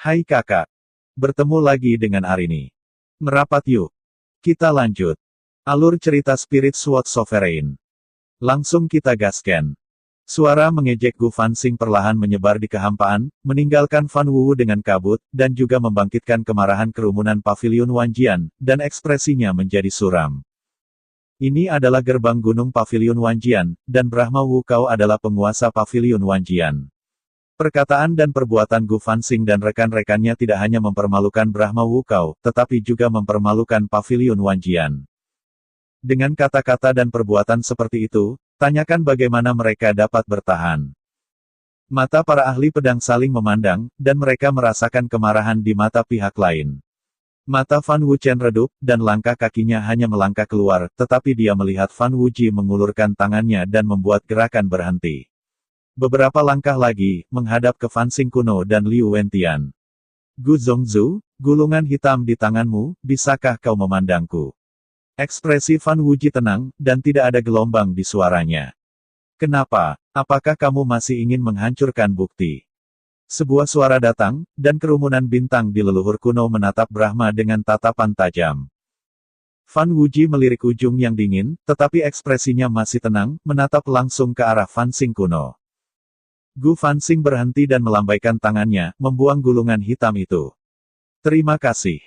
Hai kakak. Bertemu lagi dengan Arini. Merapat yuk. Kita lanjut. Alur cerita Spirit Sword Sovereign. Langsung kita gaskan. Suara mengejek Gu Fansing perlahan menyebar di kehampaan, meninggalkan Fan Wu dengan kabut, dan juga membangkitkan kemarahan kerumunan Paviliun Wanjian, dan ekspresinya menjadi suram. Ini adalah gerbang gunung Paviliun Wanjian, dan Brahma Wu Kau adalah penguasa Paviliun Wanjian. Perkataan dan perbuatan Gu Fansing dan rekan-rekannya tidak hanya mempermalukan Brahma Wu Kau, tetapi juga mempermalukan Paviliun Wanjian. Dengan kata-kata dan perbuatan seperti itu, tanyakan bagaimana mereka dapat bertahan. Mata para ahli pedang saling memandang, dan mereka merasakan kemarahan di mata pihak lain. Mata Fan Wuchen redup, dan langkah kakinya hanya melangkah keluar, tetapi dia melihat Fan Wuji mengulurkan tangannya dan membuat gerakan berhenti. Beberapa langkah lagi, menghadap ke Fansing kuno dan Liu Wentian. Gu Zongzu, gulungan hitam di tanganmu, bisakah kau memandangku? Ekspresi Fan Wuji tenang, dan tidak ada gelombang di suaranya. Kenapa? Apakah kamu masih ingin menghancurkan bukti? Sebuah suara datang, dan kerumunan bintang di leluhur kuno menatap Brahma dengan tatapan tajam. Fan Wuji melirik ujung yang dingin, tetapi ekspresinya masih tenang, menatap langsung ke arah Fansing kuno. Gu Fansing berhenti dan melambaikan tangannya, membuang gulungan hitam itu. Terima kasih.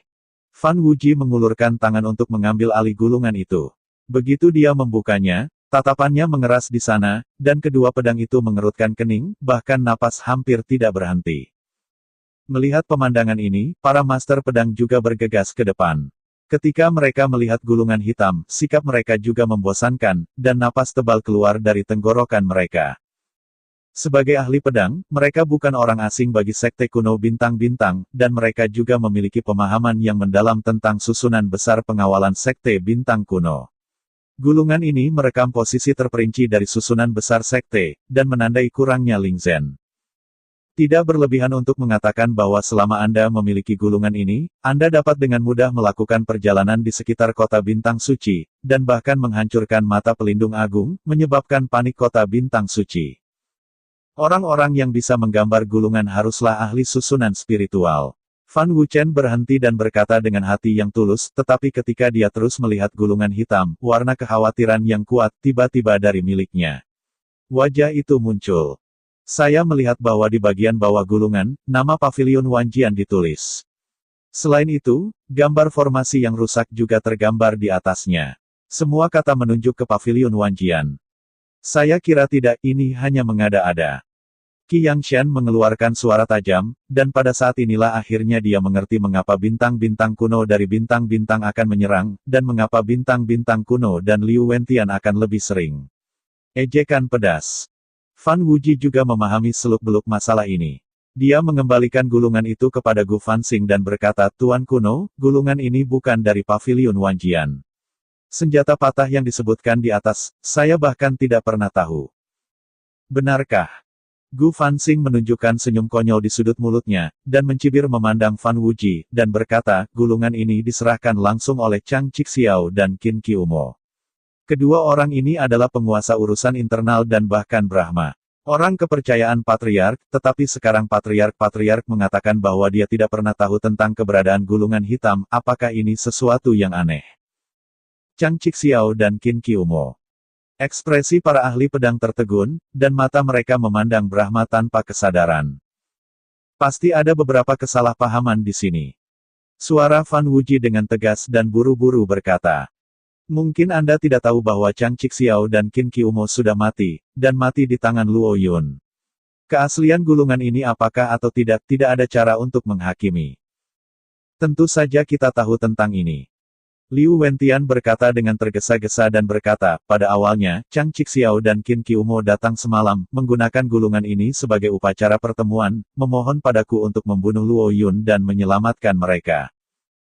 Fan Wuji mengulurkan tangan untuk mengambil alih gulungan itu. Begitu dia membukanya, tatapannya mengeras di sana, dan kedua pedang itu mengerutkan kening, bahkan napas hampir tidak berhenti. Melihat pemandangan ini, para master pedang juga bergegas ke depan. Ketika mereka melihat gulungan hitam, sikap mereka juga membosankan, dan napas tebal keluar dari tenggorokan mereka. Sebagai ahli pedang, mereka bukan orang asing bagi sekte kuno bintang-bintang, dan mereka juga memiliki pemahaman yang mendalam tentang susunan besar pengawalan sekte bintang kuno. Gulungan ini merekam posisi terperinci dari susunan besar sekte, dan menandai kurangnya Lingzhen. Tidak berlebihan untuk mengatakan bahwa selama Anda memiliki gulungan ini, Anda dapat dengan mudah melakukan perjalanan di sekitar kota bintang suci, dan bahkan menghancurkan mata pelindung agung, menyebabkan panik kota bintang suci. Orang-orang yang bisa menggambar gulungan haruslah ahli susunan spiritual. Fan Wuchen berhenti dan berkata dengan hati yang tulus, tetapi ketika dia terus melihat gulungan hitam, warna kekhawatiran yang kuat tiba-tiba dari miliknya. Wajah itu muncul. Saya melihat bahwa di bagian bawah gulungan, nama Paviliun Wanjian ditulis. Selain itu, gambar formasi yang rusak juga tergambar di atasnya. Semua kata menunjuk ke Paviliun Wanjian. Saya kira tidak, ini hanya mengada-ada. Qi Yangshan mengeluarkan suara tajam, dan pada saat inilah akhirnya dia mengerti mengapa bintang-bintang kuno dari bintang-bintang akan menyerang, dan mengapa bintang-bintang kuno dan Liu Wentian akan lebih sering. Ejekan pedas. Fan Wuji juga memahami seluk-beluk masalah ini. Dia mengembalikan gulungan itu kepada Gu Fansing dan berkata, Tuan kuno, gulungan ini bukan dari Paviliun Wanjian. Senjata patah yang disebutkan di atas, saya bahkan tidak pernah tahu. Benarkah? Gu Fansing menunjukkan senyum konyol di sudut mulutnya, dan mencibir memandang Fan Wuji, dan berkata, gulungan ini diserahkan langsung oleh Chang Cixiao dan Qin Qiumo. Kedua orang ini adalah penguasa urusan internal dan bahkan Brahma. Orang kepercayaan patriark, tetapi sekarang patriark mengatakan bahwa dia tidak pernah tahu tentang keberadaan gulungan hitam, apakah ini sesuatu yang aneh? Chang Cixiao dan Qin Qiumo. Ekspresi para ahli pedang tertegun, dan mata mereka memandang Brahma tanpa kesadaran. Pasti ada beberapa kesalahpahaman di sini. Suara Fan Wuji dengan tegas dan buru-buru berkata. Mungkin Anda tidak tahu bahwa Chang Cixiao dan Qin Qiumo sudah mati, dan mati di tangan Luo Yun. Keaslian gulungan ini apakah atau tidak ada cara untuk menghakimi. Tentu saja kita tahu tentang ini. Liu Wentian berkata dengan tergesa-gesa dan berkata, pada awalnya, Chang Cixiao dan Qin Qiumo datang semalam, menggunakan gulungan ini sebagai upacara pertemuan, memohon padaku untuk membunuh Luo Yun dan menyelamatkan mereka.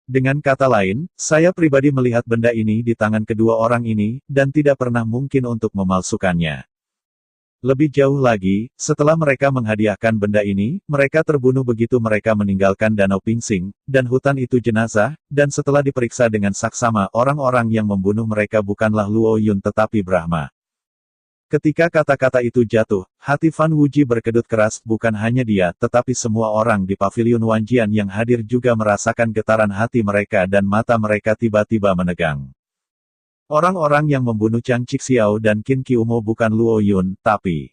Dengan kata lain, saya pribadi melihat benda ini di tangan kedua orang ini, dan tidak pernah mungkin untuk memalsukannya. Lebih jauh lagi, setelah mereka menghadiahkan benda ini, mereka terbunuh begitu mereka meninggalkan Danau Pingsing, dan hutan itu jenazah, dan setelah diperiksa dengan saksama, orang-orang yang membunuh mereka bukanlah Luo Yun tetapi Brahma. Ketika kata-kata itu jatuh, hati Fan Wuji berkedut keras. Bukan hanya dia, tetapi semua orang di pavilion Wanjian yang hadir juga merasakan getaran hati mereka dan mata mereka tiba-tiba menegang. Orang-orang yang membunuh Chang Cixiao dan Qin Qiumo bukan Luo Yun, tapi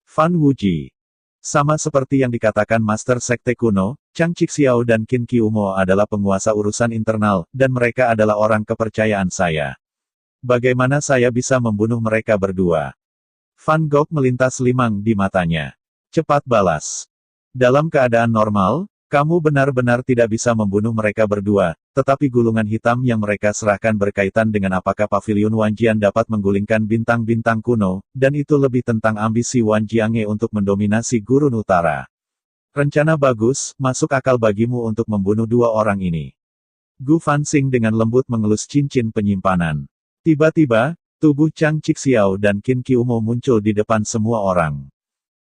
Fan Wuji. Sama seperti yang dikatakan Master Sekte Kuno, Chang Cixiao dan Qin Qiumo adalah penguasa urusan internal, dan mereka adalah orang kepercayaan saya. Bagaimana saya bisa membunuh mereka berdua? Van Gogh melintas limang di matanya. Cepat balas. Dalam keadaan normal, kamu benar-benar tidak bisa membunuh mereka berdua, tetapi gulungan hitam yang mereka serahkan berkaitan dengan apakah pavilion Wanjian dapat menggulingkan bintang-bintang kuno, dan itu lebih tentang ambisi Wan Jiange untuk mendominasi Gurun Utara. Rencana bagus, masuk akal bagimu untuk membunuh dua orang ini. Gu Fanxing dengan lembut mengelus cincin penyimpanan. Tiba-tiba, tubuh Chang Cixiao dan Qin Qiumo muncul di depan semua orang.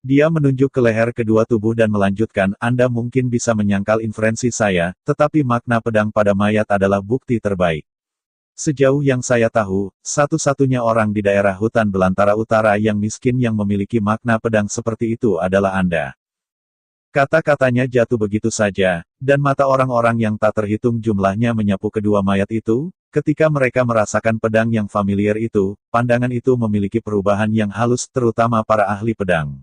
Dia menunjuk ke leher kedua tubuh dan melanjutkan, Anda mungkin bisa menyangkal inferensi saya, tetapi makna pedang pada mayat adalah bukti terbaik. Sejauh yang saya tahu, satu-satunya orang di daerah hutan belantara utara yang miskin yang memiliki makna pedang seperti itu adalah Anda. Kata-katanya jatuh begitu saja, dan mata orang-orang yang tak terhitung jumlahnya menyapu kedua mayat itu. Ketika mereka merasakan pedang yang familiar itu, pandangan itu memiliki perubahan yang halus terutama para ahli pedang.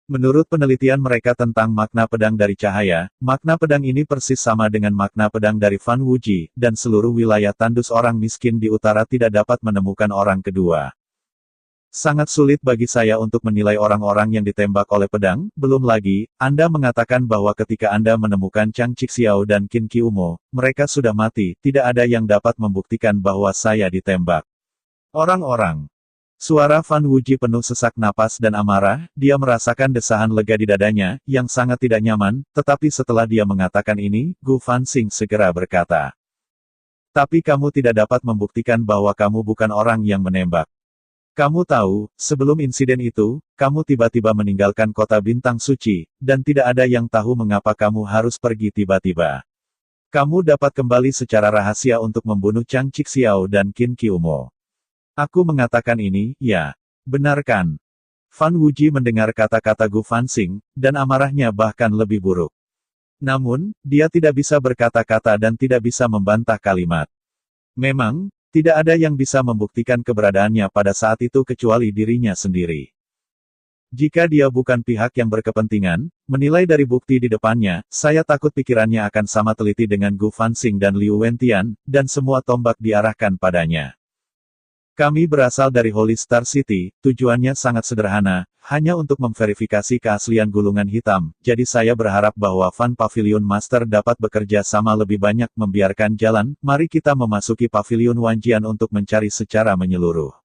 Menurut penelitian mereka tentang makna pedang dari cahaya, makna pedang ini persis sama dengan makna pedang dari Fan Wuji, dan seluruh wilayah tandus orang miskin di utara tidak dapat menemukan orang kedua. Sangat sulit bagi saya untuk menilai orang-orang yang ditembak oleh pedang, belum lagi, Anda mengatakan bahwa ketika Anda menemukan Chang Cixiao dan Qin Qiumo, mereka sudah mati, tidak ada yang dapat membuktikan bahwa saya ditembak. Orang-orang. Suara Fan Wuji penuh sesak napas dan amarah, dia merasakan desahan lega di dadanya, yang sangat tidak nyaman, tetapi setelah dia mengatakan ini, Gu Fanxing segera berkata. Tapi kamu tidak dapat membuktikan bahwa kamu bukan orang yang menembak. Kamu tahu, sebelum insiden itu, kamu tiba-tiba meninggalkan kota bintang suci, dan tidak ada yang tahu mengapa kamu harus pergi tiba-tiba. Kamu dapat kembali secara rahasia untuk membunuh Chang Cixiao dan Qin Qiumo. Aku mengatakan ini, ya. Benar kan? Fan Wuji mendengar kata-kata Gu Fanxing, dan amarahnya bahkan lebih buruk. Namun, dia tidak bisa berkata-kata dan tidak bisa membantah kalimat. Memang, tidak ada yang bisa membuktikan keberadaannya pada saat itu kecuali dirinya sendiri. Jika dia bukan pihak yang berkepentingan, menilai dari bukti di depannya, saya takut pikirannya akan sama teliti dengan Gu Fanxing dan Liu Wentian, dan semua tombak diarahkan padanya. Kami berasal dari Holy Star City, tujuannya sangat sederhana, hanya untuk memverifikasi keaslian gulungan hitam, jadi saya berharap bahwa Fan Pavilion Master dapat bekerja sama lebih banyak membiarkan jalan, mari kita memasuki Pavilion Wanjian untuk mencari secara menyeluruh.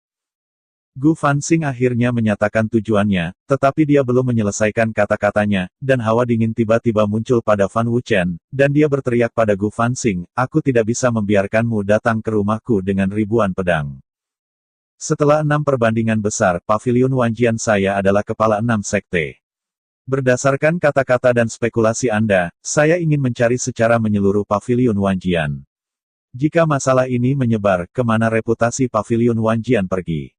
Gu Fanxing akhirnya menyatakan tujuannya, tetapi dia belum menyelesaikan kata-katanya, dan hawa dingin tiba-tiba muncul pada Fan Wuchen, dan dia berteriak pada Gu Fanxing, aku tidak bisa membiarkanmu datang ke rumahku dengan ribuan pedang. Setelah 6 perbandingan besar, Pavilion Wanjian saya adalah kepala 6 sekte. Berdasarkan kata-kata dan spekulasi Anda, saya ingin mencari secara menyeluruh Pavilion Wanjian. Jika masalah ini menyebar, kemana reputasi Pavilion Wanjian pergi?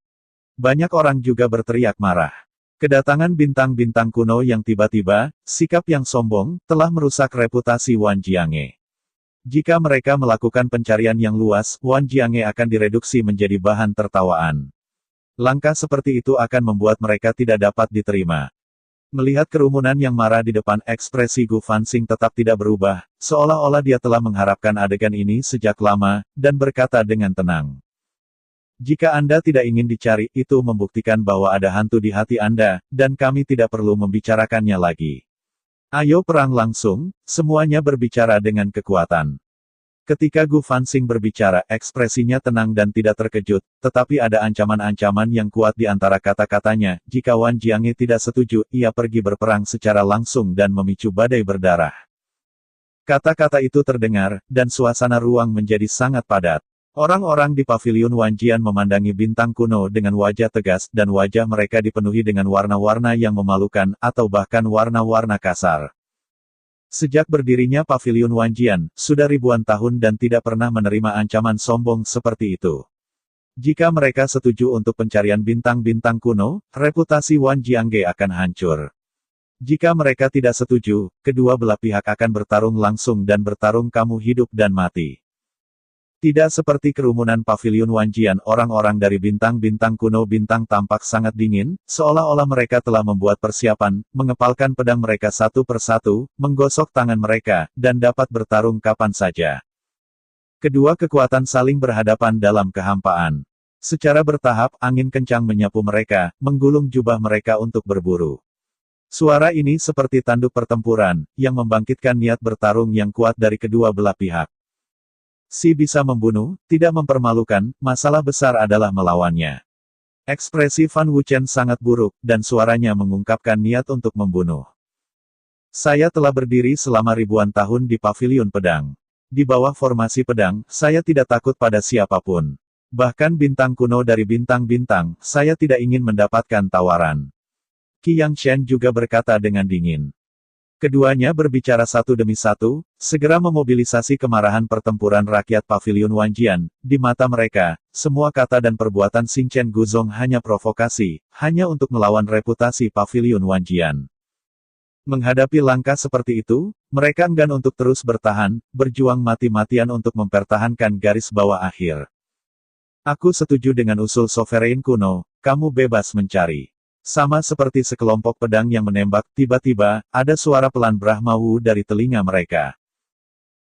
Banyak orang juga berteriak marah. Kedatangan bintang-bintang kuno yang tiba-tiba, sikap yang sombong, telah merusak reputasi Wan Jiange. Jika mereka melakukan pencarian yang luas, Wan Jiange akan direduksi menjadi bahan tertawaan. Langkah seperti itu akan membuat mereka tidak dapat diterima. Melihat kerumunan yang marah di depan, ekspresi Gu Fanxing tetap tidak berubah, seolah-olah dia telah mengharapkan adegan ini sejak lama, dan berkata dengan tenang. Jika Anda tidak ingin dicari, itu membuktikan bahwa ada hantu di hati Anda, dan kami tidak perlu membicarakannya lagi. Ayo perang langsung, semuanya berbicara dengan kekuatan. Ketika Gu Fanxing berbicara, ekspresinya tenang dan tidak terkejut, tetapi ada ancaman-ancaman yang kuat di antara kata-katanya, jika Wan Jiange tidak setuju, ia pergi berperang secara langsung dan memicu badai berdarah. Kata-kata itu terdengar, dan suasana ruang menjadi sangat padat. Orang-orang di Pavilion Wanjian memandangi bintang kuno dengan wajah tegas, dan wajah mereka dipenuhi dengan warna-warna yang memalukan, atau bahkan warna-warna kasar. Sejak berdirinya Pavilion Wanjian, sudah ribuan tahun dan tidak pernah menerima ancaman sombong seperti itu. Jika mereka setuju untuk pencarian bintang-bintang kuno, reputasi Wan Jiangge akan hancur. Jika mereka tidak setuju, kedua belah pihak akan bertarung langsung dan bertarung kamu hidup dan mati. Tidak seperti kerumunan pavilion Wanjian, orang-orang dari bintang-bintang kuno bintang tampak sangat dingin, seolah-olah mereka telah membuat persiapan, mengepalkan pedang mereka satu persatu, menggosok tangan mereka, dan dapat bertarung kapan saja. Kedua kekuatan saling berhadapan dalam kehampaan. Secara bertahap, angin kencang menyapu mereka, menggulung jubah mereka untuk berburu. Suara ini seperti tanduk pertempuran, yang membangkitkan niat bertarung yang kuat dari kedua belah pihak. Si bisa membunuh, tidak mempermalukan, masalah besar adalah melawannya. Ekspresi Fan Wuchen sangat buruk, dan suaranya mengungkapkan niat untuk membunuh. Saya telah berdiri selama ribuan tahun di pavilion pedang. Di bawah formasi pedang, saya tidak takut pada siapapun. Bahkan bintang kuno dari bintang-bintang, saya tidak ingin mendapatkan tawaran. Qi Yangshen juga berkata dengan dingin. Keduanya berbicara satu demi satu, segera memobilisasi kemarahan pertempuran rakyat pavilion Wanjian. Di mata mereka, semua kata dan perbuatan Xing Chen Guzong hanya provokasi, hanya untuk melawan reputasi pavilion Wanjian. Menghadapi langkah seperti itu, mereka enggan untuk terus bertahan, berjuang mati-matian untuk mempertahankan garis bawah akhir. Aku setuju dengan usul sovereign kuno, kamu bebas mencari. Sama seperti sekelompok pedang yang menembak, tiba-tiba, ada suara pelan Brahma Wu dari telinga mereka.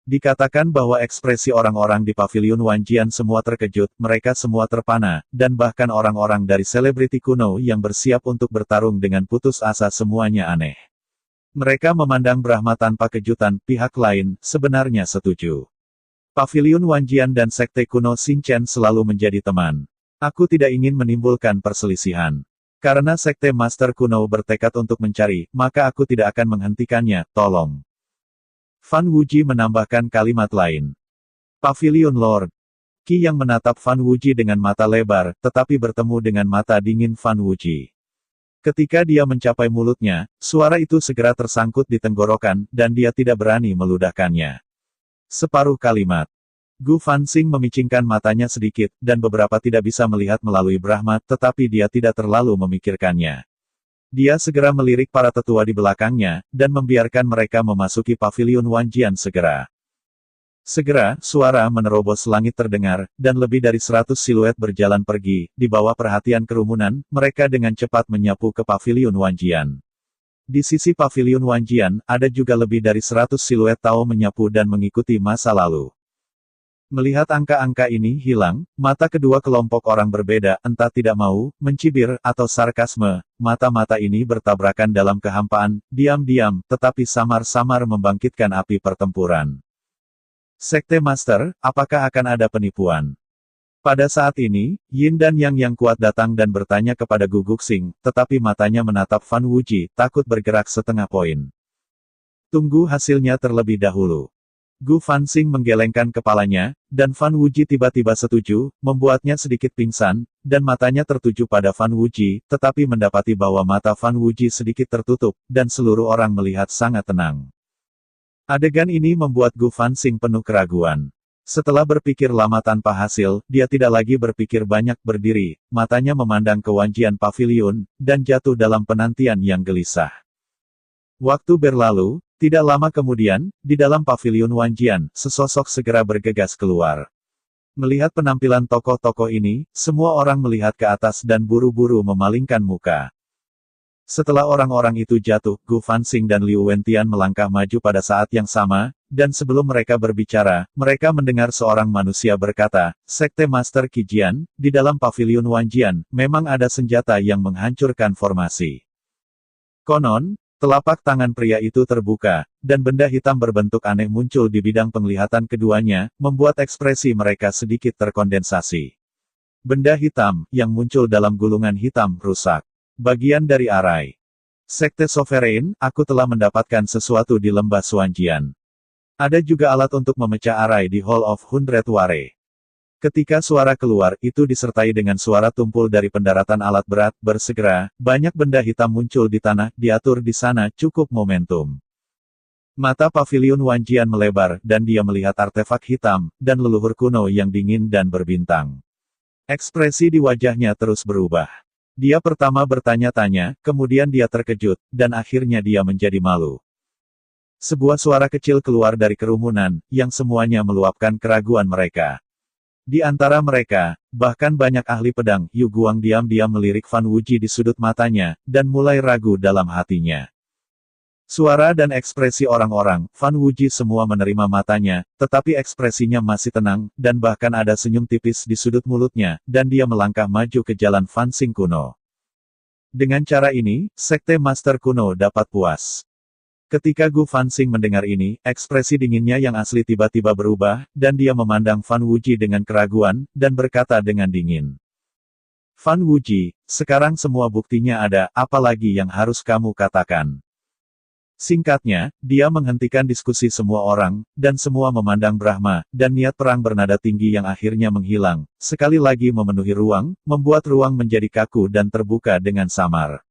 Dikatakan bahwa ekspresi orang-orang di pavilion Wanjian semua terkejut, mereka semua terpana, dan bahkan orang-orang dari selebriti kuno yang bersiap untuk bertarung dengan putus asa semuanya aneh. Mereka memandang Brahma tanpa kejutan, pihak lain, sebenarnya setuju. Pavilion Wanjian dan sekte kuno Xing Chen selalu menjadi teman. Aku tidak ingin menimbulkan perselisihan. Karena sekte master kuno bertekad untuk mencari, maka aku tidak akan menghentikannya, tolong. Fan Wuji menambahkan kalimat lain. Pavilion Lord. Qi yang menatap Fan Wuji dengan mata lebar, tetapi bertemu dengan mata dingin Fan Wuji. Ketika dia mencapai mulutnya, suara itu segera tersangkut di tenggorokan, dan dia tidak berani meludahkannya. Separuh kalimat. Gu Fanxing memicingkan matanya sedikit, dan beberapa tidak bisa melihat melalui Brahma, tetapi dia tidak terlalu memikirkannya. Dia segera melirik para tetua di belakangnya, dan membiarkan mereka memasuki pavilion Wanjian segera. Segera, suara menerobos langit terdengar, dan lebih dari 100 siluet berjalan pergi, di bawah perhatian kerumunan, mereka dengan cepat menyapu ke pavilion Wanjian. Di sisi pavilion Wanjian, ada juga lebih dari 100 siluet Tao menyapu dan mengikuti masa lalu. Melihat angka-angka ini hilang, mata kedua kelompok orang berbeda, entah tidak mau, mencibir, atau sarkasme, mata-mata ini bertabrakan dalam kehampaan, diam-diam, tetapi samar-samar membangkitkan api pertempuran. Sekte Master, apakah akan ada penipuan? Pada saat ini, Yin dan Yang yang kuat datang dan bertanya kepada Gu Guxing, tetapi matanya menatap Fan Wuji, takut bergerak setengah poin. Tunggu hasilnya terlebih dahulu. Gu Fanxing menggelengkan kepalanya, dan Fan Wuji tiba-tiba setuju, membuatnya sedikit pingsan, dan matanya tertuju pada Fan Wuji, tetapi mendapati bahwa mata Fan Wuji sedikit tertutup, dan seluruh orang melihat sangat tenang. Adegan ini membuat Gu Fanxing penuh keraguan. Setelah berpikir lama tanpa hasil, dia tidak lagi berpikir banyak berdiri, matanya memandang ke Wanjian Pavilion, dan jatuh dalam penantian yang gelisah. Waktu berlalu, tidak lama kemudian, di dalam pavilion Wanjian, sesosok segera bergegas keluar. Melihat penampilan tokoh-tokoh ini, semua orang melihat ke atas dan buru-buru memalingkan muka. Setelah orang-orang itu jatuh, Gu Fanxing dan Liu Wentian melangkah maju pada saat yang sama, dan sebelum mereka berbicara, mereka mendengar seorang manusia berkata, Sekte Master Qijian, di dalam pavilion Wanjian, memang ada senjata yang menghancurkan formasi. Konon, telapak tangan pria itu terbuka, dan benda hitam berbentuk aneh muncul di bidang penglihatan keduanya, membuat ekspresi mereka sedikit terkondensasi. Benda hitam, yang muncul dalam gulungan hitam, rusak. Bagian dari arai. Sekte Sovereign, aku telah mendapatkan sesuatu di lembah Wanjian. Ada juga alat untuk memecah arai di Hall of Hundred Ware. Ketika suara keluar, itu disertai dengan suara tumpul dari pendaratan alat berat, bersegera, banyak benda hitam muncul di tanah, diatur di sana, cukup momentum. Mata pavilion Wanjian melebar, dan dia melihat artefak hitam, dan leluhur kuno yang dingin dan berbintang. Ekspresi di wajahnya terus berubah. Dia pertama bertanya-tanya, kemudian dia terkejut, dan akhirnya dia menjadi malu. Sebuah suara kecil keluar dari kerumunan, yang semuanya meluapkan keraguan mereka. Di antara mereka, bahkan banyak ahli pedang, Yu Guang diam-diam melirik Fan Wuji di sudut matanya, dan mulai ragu dalam hatinya. Suara dan ekspresi orang-orang, Fan Wuji semua menerima matanya, tetapi ekspresinya masih tenang, dan bahkan ada senyum tipis di sudut mulutnya, dan dia melangkah maju ke jalan Fan Xing kuno. Dengan cara ini, Sekte Master kuno dapat puas. Ketika Gu Fanxing mendengar ini, ekspresi dinginnya yang asli tiba-tiba berubah, dan dia memandang Fan Wuji dengan keraguan, dan berkata dengan dingin. Fan Wuji, sekarang semua buktinya ada, apalagi yang harus kamu katakan? Singkatnya, dia menghentikan diskusi semua orang, dan semua memandang Brahma, dan niat perang bernada tinggi yang akhirnya menghilang, sekali lagi memenuhi ruang, membuat ruang menjadi kaku dan terbuka dengan samar.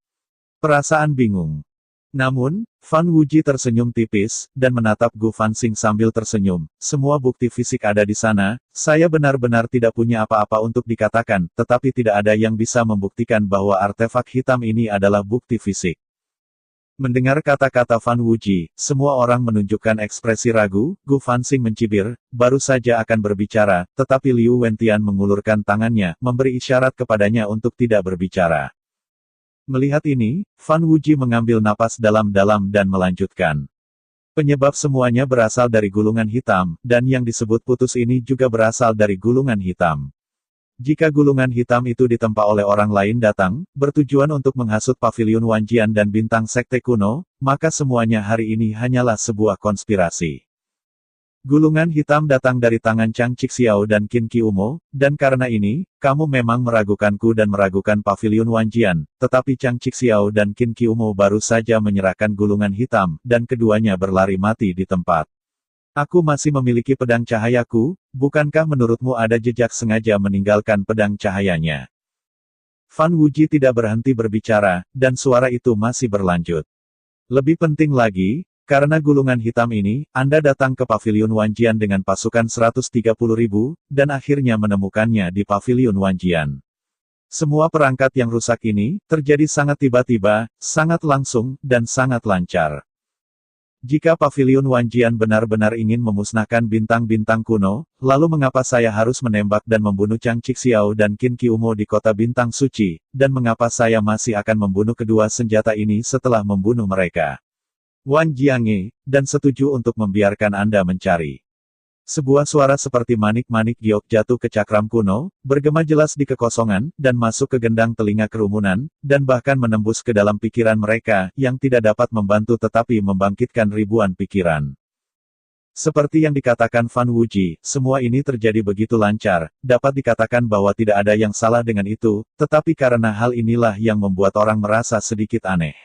Perasaan bingung. Namun, Fan Wuji tersenyum tipis, dan menatap Gu Fanxing sambil tersenyum. Semua bukti fisik ada di sana, saya benar-benar tidak punya apa-apa untuk dikatakan, tetapi tidak ada yang bisa membuktikan bahwa artefak hitam ini adalah bukti fisik. Mendengar kata-kata Fan Wuji, semua orang menunjukkan ekspresi ragu. Gu Fanxing mencibir, baru saja akan berbicara, tetapi Liu Wentian mengulurkan tangannya, memberi isyarat kepadanya untuk tidak berbicara. Melihat ini, Fan Wuji mengambil napas dalam-dalam dan melanjutkan. Penyebab semuanya berasal dari gulungan hitam, dan yang disebut putus ini juga berasal dari gulungan hitam. Jika gulungan hitam itu ditempa oleh orang lain datang, bertujuan untuk menghasut pavilion Wanjian dan bintang sekte kuno, maka semuanya hari ini hanyalah sebuah konspirasi. Gulungan hitam datang dari tangan Chang Cixiao dan Qin Qiumo, dan karena ini, kamu memang meragukanku dan meragukan pavilion Wanjian, tetapi Chang Cixiao dan Qin Qiumo baru saja menyerahkan gulungan hitam, dan keduanya berlari mati di tempat. Aku masih memiliki pedang cahayaku, bukankah menurutmu ada jejak sengaja meninggalkan pedang cahayanya? Fan Wuji tidak berhenti berbicara, dan suara itu masih berlanjut. Lebih penting lagi, karena gulungan hitam ini, Anda datang ke pavilion Wanjian dengan pasukan 130.000, dan akhirnya menemukannya di pavilion Wanjian. Semua perangkat yang rusak ini, terjadi sangat tiba-tiba, sangat langsung, dan sangat lancar. Jika pavilion Wanjian benar-benar ingin memusnahkan bintang-bintang kuno, lalu mengapa saya harus menembak dan membunuh Chang Cixiao dan Qin Qiumo di kota bintang suci, dan mengapa saya masih akan membunuh kedua senjata ini setelah membunuh mereka? Wan Jianghe, dan setuju untuk membiarkan Anda mencari. Sebuah suara seperti manik-manik giok jatuh ke cakram kuno, bergema jelas di kekosongan, dan masuk ke gendang telinga kerumunan, dan bahkan menembus ke dalam pikiran mereka, yang tidak dapat membantu tetapi membangkitkan ribuan pikiran. Seperti yang dikatakan Fan Wuji, semua ini terjadi begitu lancar, dapat dikatakan bahwa tidak ada yang salah dengan itu, tetapi karena hal inilah yang membuat orang merasa sedikit aneh.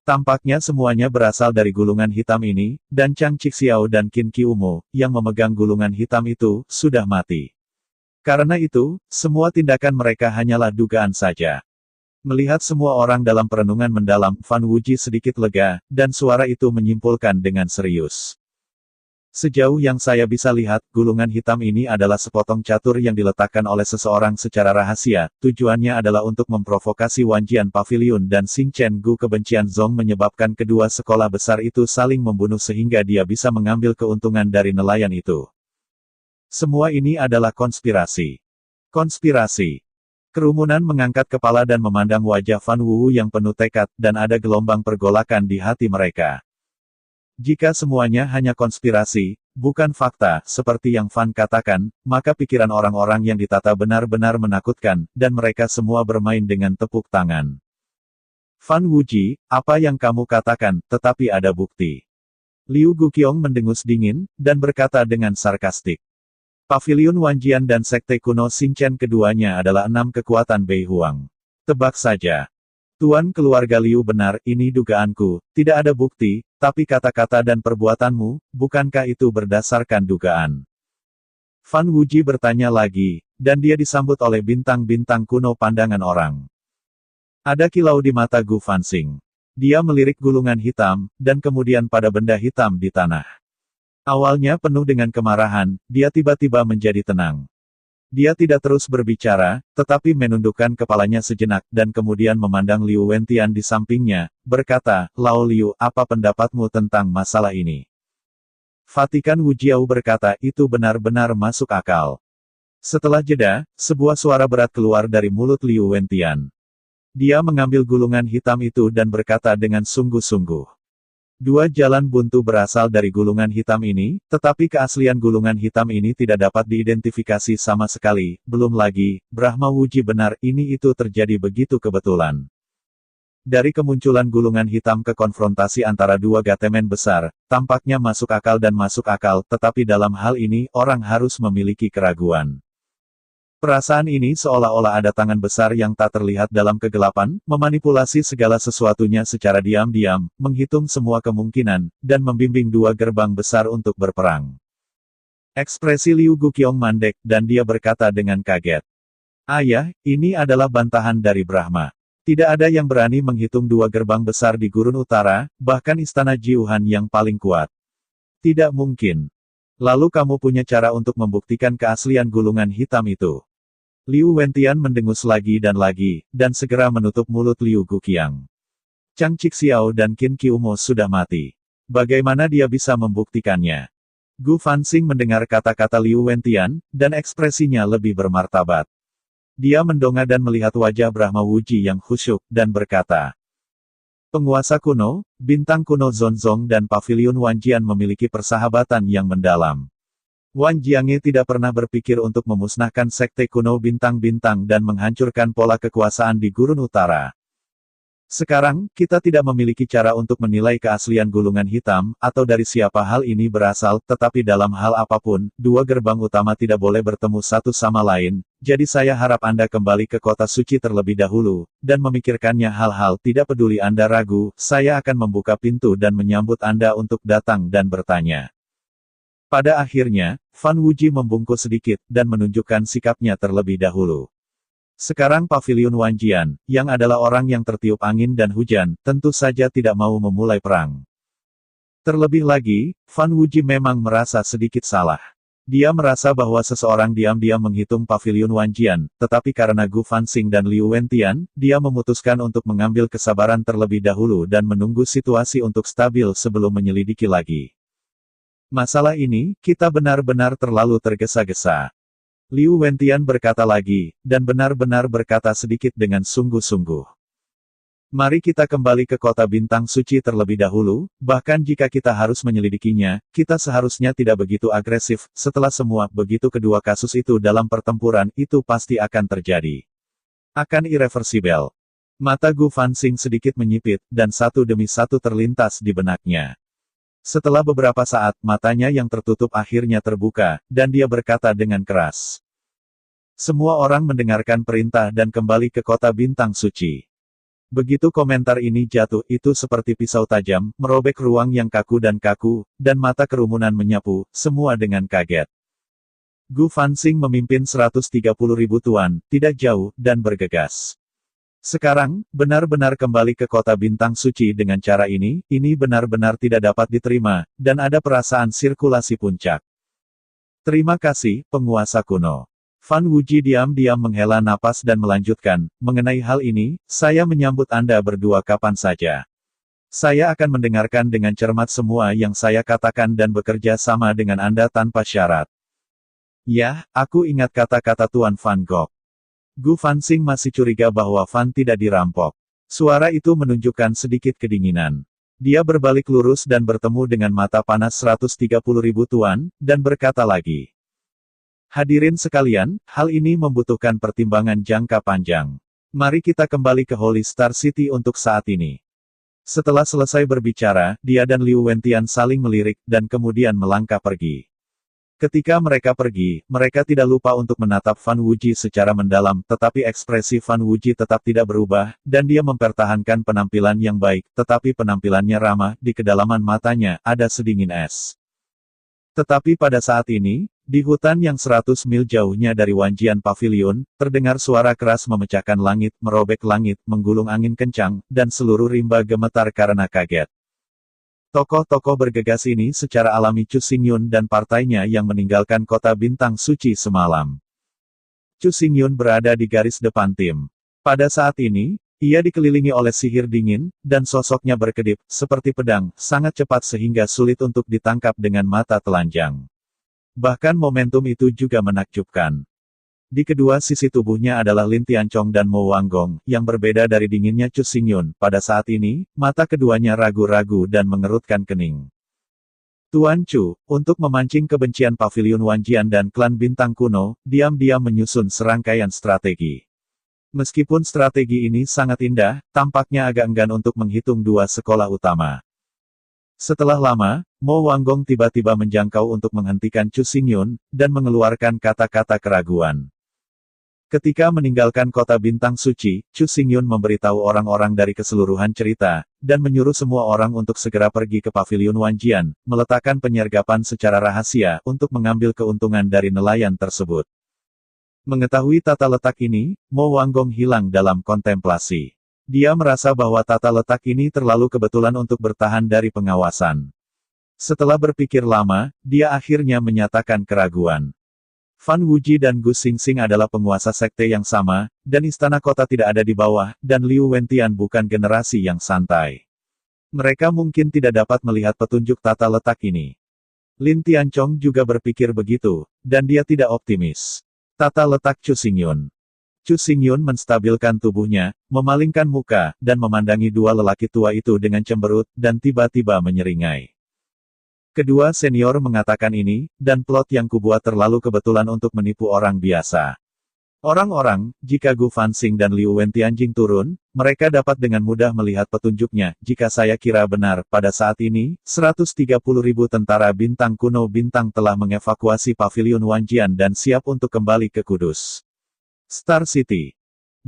Tampaknya semuanya berasal dari gulungan hitam ini, dan Chang Cixiao dan Qin Qiumo, yang memegang gulungan hitam itu, sudah mati. Karena itu, semua tindakan mereka hanyalah dugaan saja. Melihat semua orang dalam perenungan mendalam, Fan Wuji sedikit lega, dan suara itu menyimpulkan dengan serius. Sejauh yang saya bisa lihat, gulungan hitam ini adalah sepotong catur yang diletakkan oleh seseorang secara rahasia, tujuannya adalah untuk memprovokasi Wanjian Pavilion dan Xing Chen Gu. Kebencian Zong menyebabkan kedua sekolah besar itu saling membunuh sehingga dia bisa mengambil keuntungan dari nelayan itu. Semua ini adalah konspirasi. Konspirasi. Kerumunan mengangkat kepala dan memandang wajah Fan Wu yang penuh tekad, dan ada gelombang pergolakan di hati mereka. Jika semuanya hanya konspirasi, bukan fakta, seperti yang Fan katakan, maka pikiran orang-orang yang ditata benar-benar menakutkan, dan mereka semua bermain dengan tepuk tangan. Fan Wuji, apa yang kamu katakan, tetapi ada bukti. Liu Guqiong mendengus dingin, dan berkata dengan sarkastik. Pavilion Wanjian dan Sekte Kuno Xing Chen keduanya adalah 6 kekuatan Bei Huang. Tebak saja. Tuan keluarga Liu benar, ini dugaanku, tidak ada bukti, tapi kata-kata dan perbuatanmu, bukankah itu berdasarkan dugaan? Fan Wuji bertanya lagi, dan dia disambut oleh bintang-bintang kuno pandangan orang. Ada kilau di mata Gu Fanxing. Dia melirik gulungan hitam, dan kemudian pada benda hitam di tanah. Awalnya penuh dengan kemarahan, dia tiba-tiba menjadi tenang. Dia tidak terus berbicara, tetapi menundukkan kepalanya sejenak dan kemudian memandang Liu Wentian di sampingnya, berkata, "Lao Liu, apa pendapatmu tentang masalah ini?" Fatikan Wu Jiao berkata, "Itu benar-benar masuk akal." Setelah jeda, sebuah suara berat keluar dari mulut Liu Wentian. Dia mengambil gulungan hitam itu dan berkata dengan sungguh-sungguh. Dua jalan buntu berasal dari gulungan hitam ini, tetapi keaslian gulungan hitam ini tidak dapat diidentifikasi sama sekali, belum lagi, Brahma Wuji benar, ini itu terjadi begitu kebetulan. Dari kemunculan gulungan hitam ke konfrontasi antara dua gatemen besar, tampaknya masuk akal dan masuk akal, tetapi dalam hal ini, orang harus memiliki keraguan. Perasaan ini seolah-olah ada tangan besar yang tak terlihat dalam kegelapan, memanipulasi segala sesuatunya secara diam-diam, menghitung semua kemungkinan, dan membimbing dua gerbang besar untuk berperang. Ekspresi Liu Guqiong mandek, dan dia berkata dengan kaget. "Ayah, ini adalah bantahan dari Brahma. Tidak ada yang berani menghitung dua gerbang besar di Gurun Utara, bahkan istana Jiuhan yang paling kuat. Tidak mungkin. Lalu kamu punya cara untuk membuktikan keaslian gulungan hitam itu?" Liu Wentian mendengus lagi, dan segera menutup mulut Liu Guqiang. Chang Cixiao dan Qin Qiumo sudah mati. Bagaimana dia bisa membuktikannya? Gu Fanxing mendengar kata-kata Liu Wentian, dan ekspresinya lebih bermartabat. Dia mendongak dan melihat wajah Brahma Wuji yang khusyuk, dan berkata, "Penguasa kuno, bintang kuno Zonzong dan Paviliun Wanjian memiliki persahabatan yang mendalam. Wan Jianghe tidak pernah berpikir untuk memusnahkan sekte kuno bintang-bintang dan menghancurkan pola kekuasaan di Gurun Utara. Sekarang, kita tidak memiliki cara untuk menilai keaslian gulungan hitam, atau dari siapa hal ini berasal, tetapi dalam hal apapun, dua gerbang utama tidak boleh bertemu satu sama lain, jadi saya harap Anda kembali ke kota suci terlebih dahulu, dan memikirkannya hal-hal tidak peduli Anda ragu, saya akan membuka pintu dan menyambut Anda untuk datang dan bertanya." Pada akhirnya, Fan Wuji membungkuk sedikit, dan menunjukkan sikapnya terlebih dahulu. Sekarang Paviliun Wanjian, yang adalah orang yang tertiup angin dan hujan, tentu saja tidak mau memulai perang. Terlebih lagi, Fan Wuji memang merasa sedikit salah. Dia merasa bahwa seseorang diam-diam menghitung Paviliun Wanjian, tetapi karena Gu Fanxing dan Liu Wentian, dia memutuskan untuk mengambil kesabaran terlebih dahulu dan menunggu situasi untuk stabil sebelum menyelidiki lagi. "Masalah ini, kita benar-benar terlalu tergesa-gesa." Liu Wentian berkata lagi, dan benar-benar berkata sedikit dengan sungguh-sungguh. "Mari kita kembali ke kota bintang suci terlebih dahulu, bahkan jika kita harus menyelidikinya, kita seharusnya tidak begitu agresif, setelah semua, begitu kedua kasus itu dalam pertempuran, itu pasti akan terjadi. Akan irreversibel." Mata Gu Fanxing sedikit menyipit, dan satu demi satu terlintas di benaknya. Setelah beberapa saat, matanya yang tertutup akhirnya terbuka, dan dia berkata dengan keras. Semua orang mendengarkan perintah dan kembali ke kota bintang suci. Begitu komentar ini jatuh, itu seperti pisau tajam, merobek ruang yang kaku, dan mata kerumunan menyapu, semua dengan kaget. Gu Fanxing memimpin 130.000 tuan, tidak jauh, dan bergegas. Sekarang, benar-benar kembali ke kota bintang suci dengan cara ini benar-benar tidak dapat diterima, dan ada perasaan sirkulasi puncak. "Terima kasih, penguasa kuno." Fan Wuji diam-diam menghela napas dan melanjutkan, "Mengenai hal ini, saya menyambut Anda berdua kapan saja. Saya akan mendengarkan dengan cermat semua yang saya katakan dan bekerja sama dengan Anda tanpa syarat." "Yah, aku ingat kata-kata Tuan Van Gogh." Gu Fanxing masih curiga bahwa Fan tidak dirampok. Suara itu menunjukkan sedikit kedinginan. Dia berbalik lurus dan bertemu dengan mata panas 130.000 tuan, dan berkata lagi. "Hadirin sekalian, hal ini membutuhkan pertimbangan jangka panjang. Mari kita kembali ke Holy Star City untuk saat ini." Setelah selesai berbicara, dia dan Liu Wentian saling melirik, dan kemudian melangkah pergi. Ketika mereka pergi, mereka tidak lupa untuk menatap Fan Wuji secara mendalam, tetapi ekspresi Fan Wuji tetap tidak berubah, dan dia mempertahankan penampilan yang baik, tetapi penampilannya ramah, di kedalaman matanya, ada sedingin es. Tetapi pada saat ini, di hutan yang 100 mil jauhnya dari Wanjian Pavilion, terdengar suara keras memecahkan langit, merobek langit, menggulung angin kencang, dan seluruh rimba gemetar karena kaget. Tokoh-tokoh bergegas ini secara alami Chu Xingyun dan partainya yang meninggalkan kota bintang suci semalam. Chu Xingyun berada di garis depan tim. Pada saat ini, ia dikelilingi oleh sihir dingin, dan sosoknya berkedip, seperti pedang, sangat cepat sehingga sulit untuk ditangkap dengan mata telanjang. Bahkan momentum itu juga menakjubkan. Di kedua sisi tubuhnya adalah Lin Tianchong dan Mo Wanggong, yang berbeda dari dinginnya Chu Xingyun. Pada saat ini, mata keduanya ragu-ragu dan mengerutkan kening. Tuan Chu, untuk memancing kebencian Paviliun Wanjian dan klan Bintang Kuno, diam-diam menyusun serangkaian strategi. Meskipun strategi ini sangat indah, tampaknya agak enggan untuk menghitung dua sekolah utama. Setelah lama, Mo Wanggong tiba-tiba menjangkau untuk menghentikan Chu Xingyun, dan mengeluarkan kata-kata keraguan. Ketika meninggalkan kota Bintang Suci, Chu Xingyun memberitahu orang-orang dari keseluruhan cerita, dan menyuruh semua orang untuk segera pergi ke Paviliun Wanjian, meletakkan penyergapan secara rahasia, untuk mengambil keuntungan dari nelayan tersebut. Mengetahui tata letak ini, Mo Wanggong hilang dalam kontemplasi. Dia merasa bahwa tata letak ini terlalu kebetulan untuk bertahan dari pengawasan. Setelah berpikir lama, dia akhirnya menyatakan keraguan. Fan Wuji dan Gu Xingxing adalah penguasa sekte yang sama, dan istana kota tidak ada di bawah, dan Liu Wentian bukan generasi yang santai. Mereka mungkin tidak dapat melihat petunjuk tata letak ini. Lin Tianchong juga berpikir begitu, dan dia tidak optimis. Tata letak Chu Xingyun. Chu Xingyun menstabilkan tubuhnya, memalingkan muka, dan memandangi dua lelaki tua itu dengan cemberut, dan tiba-tiba menyeringai. Kedua senior mengatakan ini, dan plot yang kubuat terlalu kebetulan untuk menipu orang biasa. Orang-orang, jika Gu Fanxing dan Liu Wentianjing turun, mereka dapat dengan mudah melihat petunjuknya. Jika saya kira benar, pada saat ini, 130.000 tentara Bintang Kuno Bintang telah mengevakuasi Paviliun Wanjian dan siap untuk kembali ke Kudus Star City.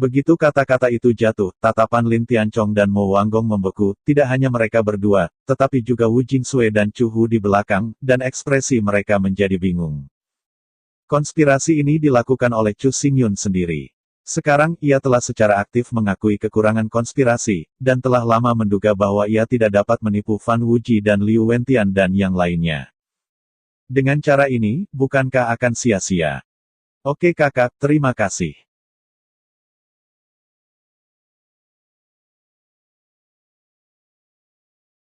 Begitu kata-kata itu jatuh, tatapan Lin Tianchong dan Mo Wanggong membeku, tidak hanya mereka berdua, tetapi juga Wu Jingsui dan Chu Hu di belakang, dan ekspresi mereka menjadi bingung. Konspirasi ini dilakukan oleh Chu Xingyun sendiri. Sekarang, ia telah secara aktif mengakui kekurangan konspirasi, dan telah lama menduga bahwa ia tidak dapat menipu Fan Wuji dan Liu Wentian dan yang lainnya. Dengan cara ini, bukankah akan sia-sia? Oke kakak, terima kasih.